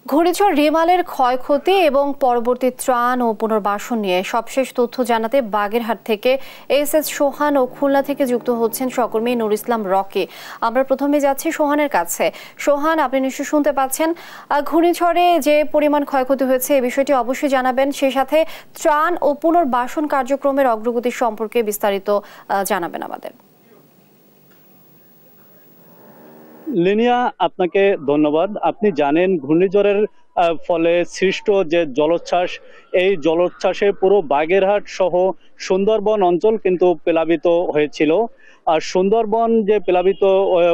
ঘূর্ণিঝড় রিমালের ক্ষয়ক্ষতি এবং পরবর্তী ত্রাণ ও পুনর্বাসন নিয়ে সবশেষ তথ্য জানাতে বাগেরহাট থেকে এস সোহান ও খুলনা থেকে যুক্ত হচ্ছেন সহকর্মী নুর ইসলাম রকি। আমরা প্রথমে যাচ্ছি সোহানের কাছে। সোহান, আপনি নিশ্চয়ই শুনতে পাচ্ছেন। ঘূর্ণিঝড়ে যে পরিমাণ ক্ষয়ক্ষতি হয়েছে এই বিষয়টি অবশ্যই জানাবেন, সেই সাথে ত্রাণ ও পুনর্বাসন কার্যক্রমের অগ্রগতি সম্পর্কে বিস্তারিত জানাবেন আমাদের। লিনিয়া, আপনাকে ধন্যবাদ। আপনি জানেন ঘূর্ণিঝড়ের ফলে সৃষ্ট যে জলোচ্ছ্বাস, এই জলোচ্ছ্বাসে পুরো বাগেরহাট সহ সুন্দরবন অঞ্চল কিন্তু প্লাবিত হয়েছিল। আর সুন্দরবন যে প্লাবিত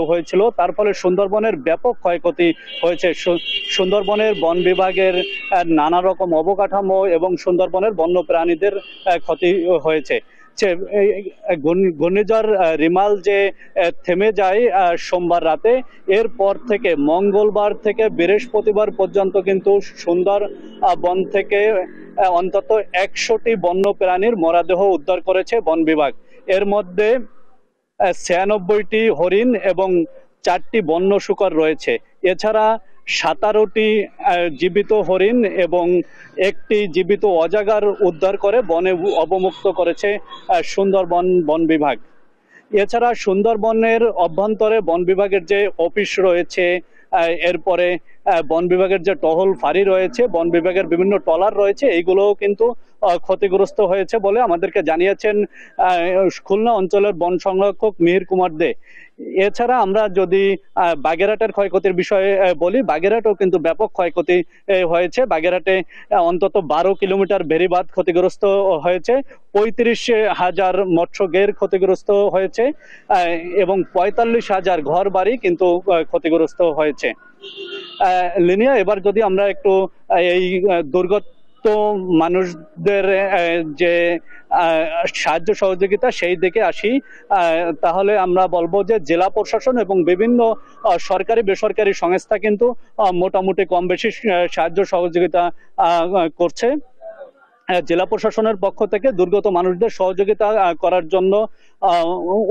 হয়েছিল তার ফলে সুন্দরবনের ব্যাপক ক্ষয়ক্ষতি হয়েছে। সুন্দরবনের বন বিভাগের নানা রকম অবকাঠামো এবং সুন্দরবনের বন্যপ্রাণীদের ক্ষতি হয়েছে। ঘূর্ণিঝড় রিমাল যে থেমে যায় সোমবার রাতে, এরপর থেকে মঙ্গলবার থেকে বৃহস্পতিবার পর্যন্ত কিন্তু সুন্দরবন থেকে অন্তত 100টি বন্যপ্রাণীর মরদেহ উদ্ধার করেছে বন বিভাগ। এর মধ্যে 96টি হরিণ এবং 4টি বন্য শূকর রয়েছে। এছাড়া 17টি জীবিত হরিণ এবং 1টি জীবিত অজাগার উদ্ধার করে বনে অবমুক্ত করেছে সুন্দরবন বন বিভাগ। এছাড়া সুন্দরবনের অভ্যন্তরে বন বিভাগের যে অফিস রয়েছে, এরপরে বন বিভাগের যে টহল ফাঁড়ি রয়েছে, বন বিভাগের বিভিন্ন ট্রলার রয়েছে, এইগুলোও কিন্তু ক্ষতিগ্রস্ত হয়েছে বলে আমাদেরকে জানিয়েছেন খুলনা অঞ্চলের বন সংরক্ষক মিহির কুমার দে। এছাড়া আমরা যদি বাগেরহাটের ক্ষয়ক্ষতির বিষয়ে বলি, বাগেরহাটেও কিন্তু ব্যাপক ক্ষয়ক্ষতি হয়েছে। বাগেরহাটে অন্তত 12 কিলোমিটার বেড়িবাঁধ ক্ষতিগ্রস্ত হয়েছে, 35,000 মৎস্য গের ক্ষতিগ্রস্ত হয়েছে এবং 45,000 ঘর বাড়ি কিন্তু ক্ষতিগ্রস্ত হয়েছে। লিনিয়া, এবার যদি আমরা একটু এই দুর্গত মানুষদের যে সাহায্য সহযোগিতা সেই দিকে আসি, তাহলে আমরা বলবো যে জেলা প্রশাসন এবং বিভিন্ন সরকারি বেসরকারি সংস্থা কিন্তু মোটামুটি কম বেশি সাহায্য সহযোগিতা করছে। জেলা প্রশাসনের পক্ষ থেকে দুর্গত মানুষদের সহযোগিতা করার জন্য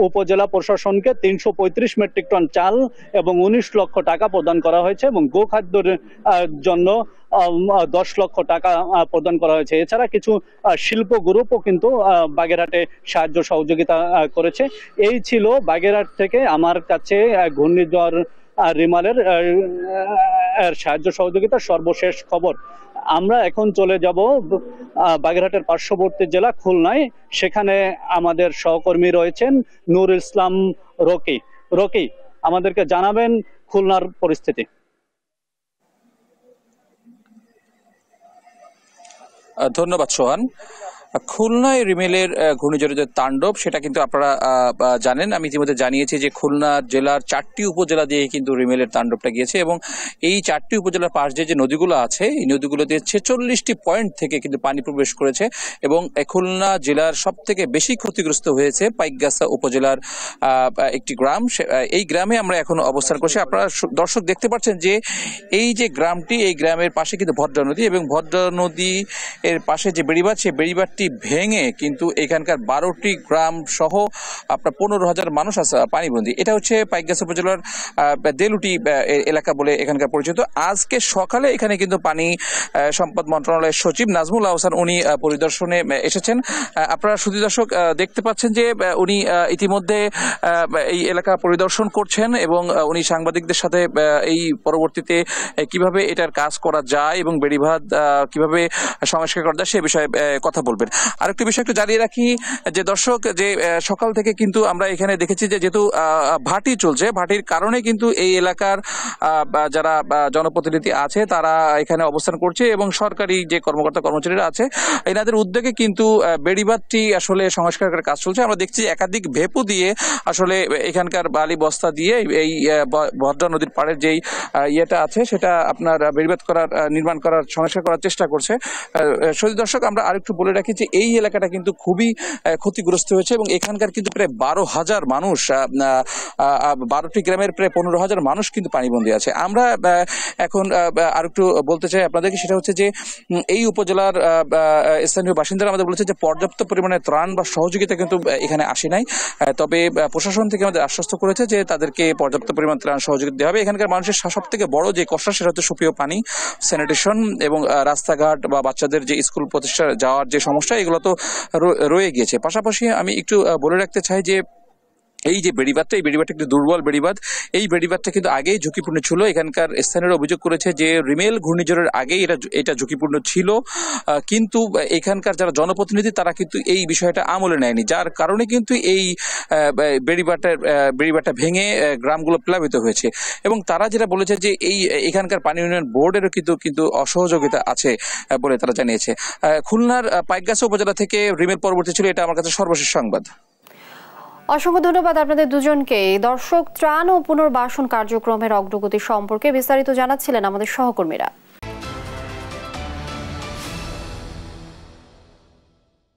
উপজেলা প্রশাসনকে 335 মেট্রিক টন চাল এবং 19 লক্ষ টাকা প্রদান করা হয়েছে এবং গোখাদ্যের জন্য 10 লক্ষ টাকা প্রদান করা হয়েছে। এছাড়া কিছু শিল্প গ্রুপও কিন্তু বাগেরহাটে সাহায্য সহযোগিতা করেছে। এই ছিল বাগেরহাট থেকে আমার কাছে ঘূর্ণিঝড় রিমালের সাহায্য সহযোগিতার সর্বশেষ খবর। আমরা এখন চলে যাব বাগেরহাটের পার্শ্ববর্তী জেলা খুলনায়। সেখানে আমাদের সহকর্মী রয়েছেন নুর ইসলাম রকি। রকি, আমাদেরকে জানাবেন খুলনার পরিস্থিতি। ধন্যবাদ সোহান। খুলনায় রিমেলের ঘূর্ণিঝড়ের যে তাণ্ডব সেটা কিন্তু আপনারা জানেন। আমি ইতিমধ্যে জানিয়েছি যে খুলনা জেলার 4টি উপজেলা দিয়ে কিন্তু রিমেলের তাণ্ডবটা গিয়েছে এবং এই 4টি উপজেলার পাশ দিয়ে যে নদীগুলো আছে এই নদীগুলোতে 46টি পয়েন্ট থেকে কিন্তু পানি প্রবেশ করেছে এবং খুলনা জেলার সব থেকে বেশি ক্ষতিগ্রস্ত হয়েছে পাইকগাছা উপজেলার একটি গ্রাম। এই গ্রামে আমরা এখন অবস্থান করছি। আপনারা দর্শক দেখতে পাচ্ছেন যে এই যে গ্রামটি, এই গ্রামের পাশে কিন্তু ভদ্রা নদী এবং ভদ্রা নদী এর পাশে যে বেড়িবাঁধ, সেই বেড়িবাঁধটি ভেঙে কিন্তু এখানকার 12টি গ্রাম সহ আপনার 15,000 মানুষ আছে পানিবন্দী। এটা হচ্ছে পাইকগাছা উপজেলার দেলুটি এলাকা বলে এখানকার পরিচিত। আজকে সকালে এখানে কিন্তু পানি সম্পদ মন্ত্রণালয়ের সচিব নাজমুল আহসান উনি পরিদর্শনে এসেছেন। আপনারা শুধু দর্শক দেখতে পাচ্ছেন যে উনি ইতিমধ্যে এই এলাকা পরিদর্শন করছেন এবং উনি সাংবাদিকদের সাথে এই পরবর্তীতে কিভাবে এটার কাজ করা যায় এবং বেড়িবাঁধ কিভাবে সংস্কার করা যায় সে বিষয়ে কথা বলবেন। আরেকটি বিষয় একটু জানিয়ে রাখি যে দর্শক, যে সকাল থেকে কিন্তু আমরা এখানে দেখেছি যে যেহেতু ভাটি চলছে, ভাটির কারণে কিন্তু এই এলাকার যারা জনপ্রতিনিধি আছে তারা এখানে অবস্থান করছে এবং সরকারি যে কর্মকর্তা কর্মচারীরা আছে এনাদের উদ্যোগে কিন্তু বেড়িবাঁধটি আসলে সংস্কার করার কাজ চলছে। আমরা দেখছি একাধিক ভেপু দিয়ে আসলে এখানকার বালি বস্তা দিয়ে এই ভদ্রা নদীর পাড়ের যেই ইয়েটা আছে সেটা আপনার বেড়িবাঁধ করার নির্মাণ করার সংস্কার করার চেষ্টা করছে। দর্শক, আমরা আরেকটু বলে রাখি যে এই এলাকাটা কিন্তু খুবই ক্ষতিগ্রস্ত হয়েছে এবং এখানকার কিন্তু প্রায় 12,000 মানুষ, 12টি গ্রামের প্রায় 15,000 মানুষ কিন্তু পানিবন্দী আছে। আমরা এখন আর একটু বলতে চাই আপনাদেরকে, সেটা হচ্ছে যে এই উপজেলার স্থানীয় বাসিন্দারা আমাদের বলেছে যে পর্যাপ্ত পরিমাণে ত্রাণ বা সহযোগিতা কিন্তু এখানে আসে নাই, তবে প্রশাসন থেকে আমাদের আশ্বস্ত করেছে যে তাদেরকে পর্যাপ্ত পরিমাণ ত্রাণ সহযোগিতা দেওয়া হবে। এখানকার মানুষের সব থেকে বড় যে কষ্ট সেটা হচ্ছে সুপেয় পানি, স্যানিটেশন এবং রাস্তাঘাট বা বাচ্চাদের যে স্কুল প্রতিষ্ঠা যাওয়ার যে সমস্যা, এগুলো তো রয়ে গিয়েছে। পাশাপাশি আমি একটু বলে রাখতে চাই যে এই যে বেড়িবাঁধটা, এই বেড়িবাঁধটা একটু দুর্বল বেড়িবাঁধ। এই বেড়িবাঁধটা কিন্তু আগেই ঝুঁকিপূর্ণ ছিল। এখানকার স্থানীয়রা অভিযোগ করেছে যে রিমেল ঘূর্ণিঝড়ের আগেই এটা ঝুঁকিপূর্ণ ছিল, কিন্তু এখানকার যারা জনপ্রতিনিধি তারা কিন্তু এই বিষয়টা আমলে নেয়নি, যার কারণে কিন্তু এই বেড়িবাঁধটা ভেঙে গ্রামগুলো প্লাবিত হয়েছে। এবং তারা যেটা বলেছে যে এখানকার পানি উন্নয়ন বোর্ডেরও কিন্তু অসহযোগিতা আছে বলে তারা জানিয়েছে। খুলনার পাইকগাছা উপজেলা থেকে রিমেল পরবর্তী ছিল এটা আমার কাছে সর্বশেষ সংবাদ। অসংখ্য ধন্যবাদ আপনাদের দুজনকে। দর্শক, ত্রাণ ও পুনর্বাসন কার্যক্রমের অগ্রগতি সম্পর্কে বিস্তারিত জানাচ্ছিলেন আমাদের সহকর্মীরা।